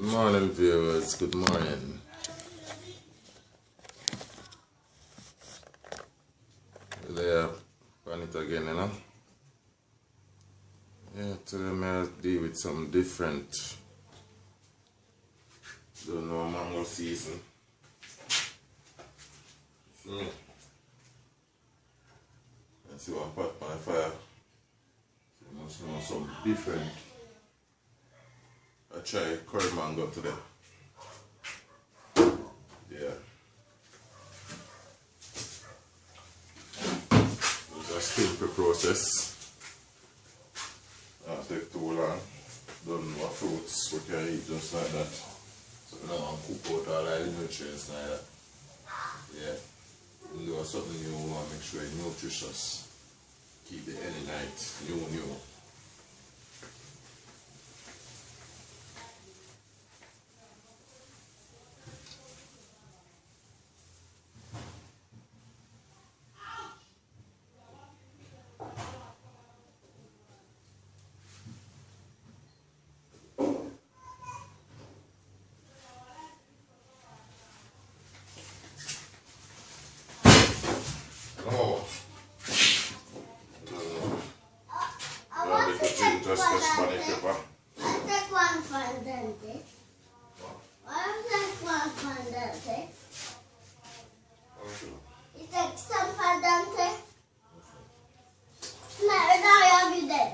Morning viewers, good morning. There on it again, you know. Yeah, today I'll deal with something different. Don't know mango season. See? Let's see what pot on fire. So you must know something different. I try curry mango today. Yeah. It's a simple process. Don't take too long. Don't know what fruits we can eat just like that. So we don't want to cook out all the nutrients like that. Yeah. You do something you want to make sure it's nutritious. Keep it any night. New. Oh. Just money paper. Take one fondant. I'll take one fondant. You take some fondant. No, I'll be there.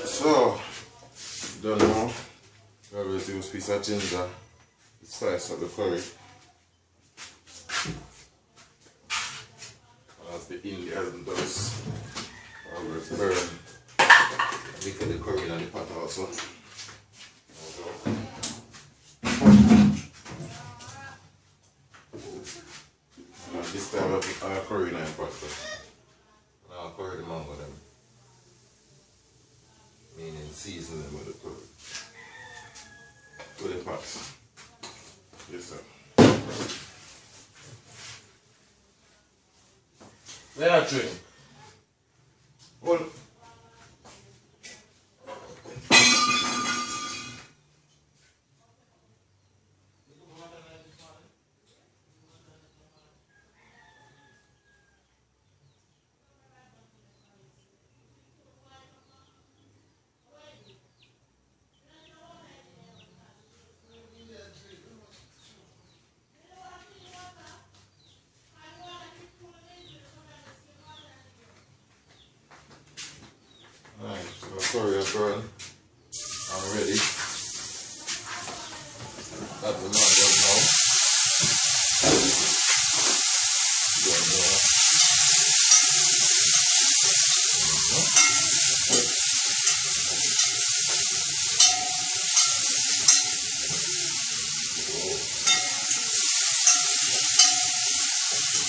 So, don't know. I always use a piece of ginger. Spice up the curry. As the Indians does. Always burn. Lick the curry in the pot also. And this time I put curry in the pot. Now I'll curry the mango them. Meaning season them with the curry. To the pot. Yes, sir. Where are you drink? Hold. Alright, so curry is burn. I'm ready. Got the mango now.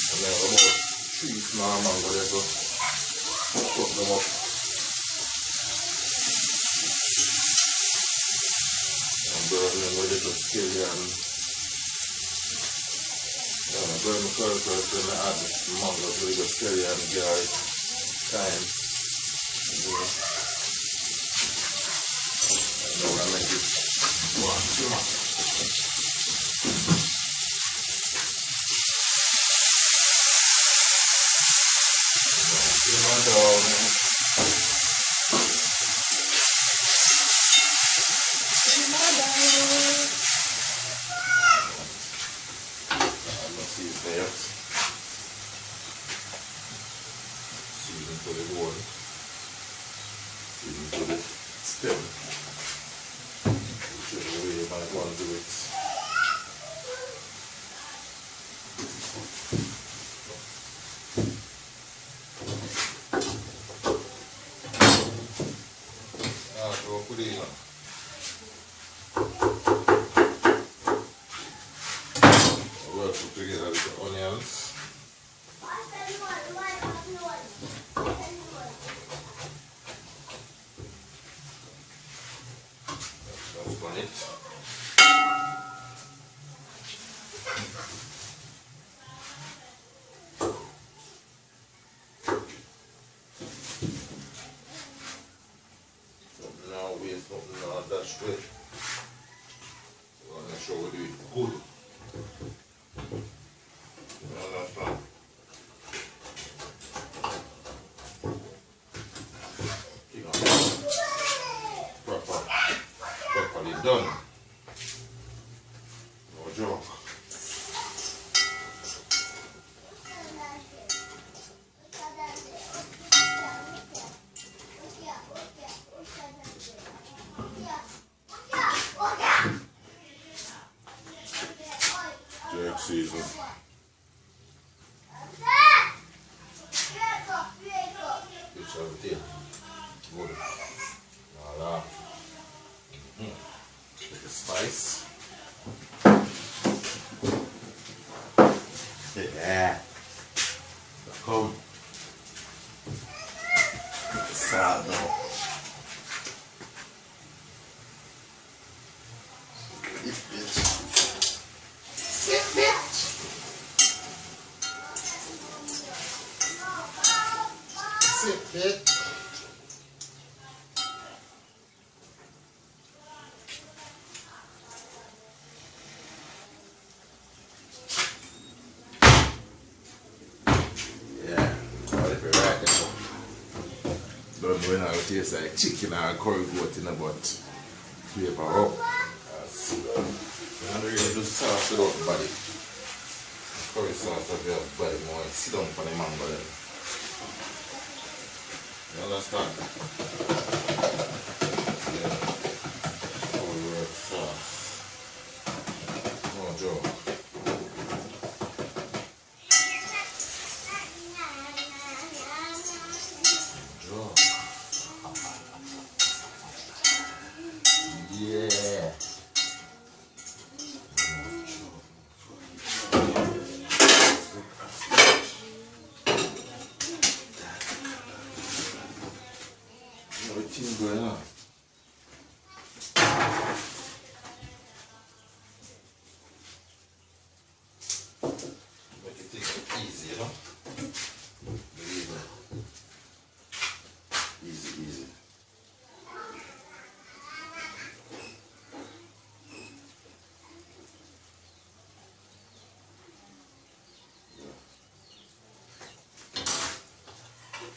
And then about 3 small mango there, so cook them up. Burn them with a little scallion. Burn the curry first, then I add the mango with a little scallion, garlic, thyme. And now I make it simmer. Simmer down. Season to the wood, season to the stem, whichever way you might want to do it. So put it in. Work together with the onions. Open it. Something not that straight. We want to make sure we do it good. You understand? Keep on properly done. No joke. Jerk season. It's everything. Good. Voila. Take a spice. Yeah. Come. Salt now. Sit, bitch. Yeah, well, if you're right now, don't know how it tastes like chicken or curry goat in a but flavor up. And really do sauce without the body. Curry sauce of your body more. Sit down for the mango then. You understand? Yeah. Curry sauce. No joke. Yeah. Everything going on. Make it easy, you know? Believe me. Easy, easy.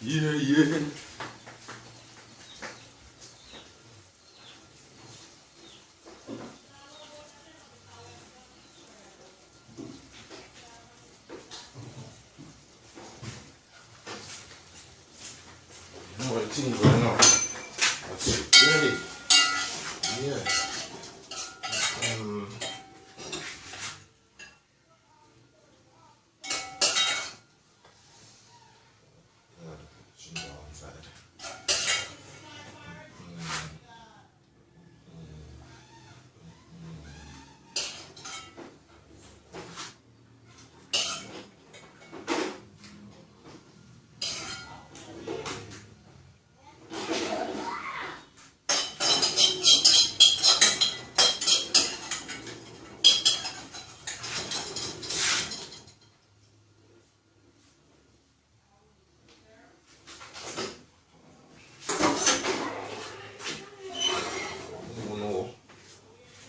Yeah, yeah. You know what thing going on? That's it. Ready? Yeah.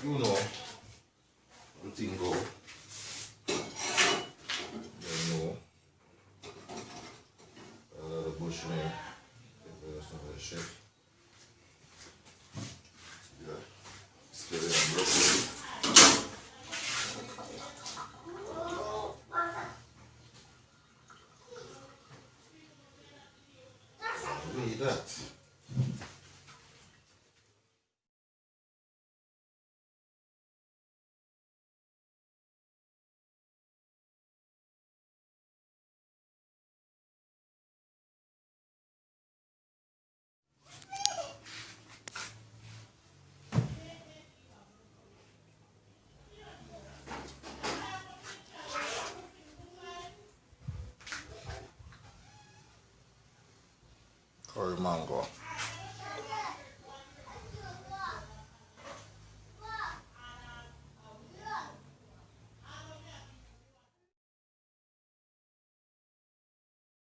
You know, everything go. You know, a lot of bush in there. There's some of the shit. Yeah, still in broccoli. Read that. Curry mango.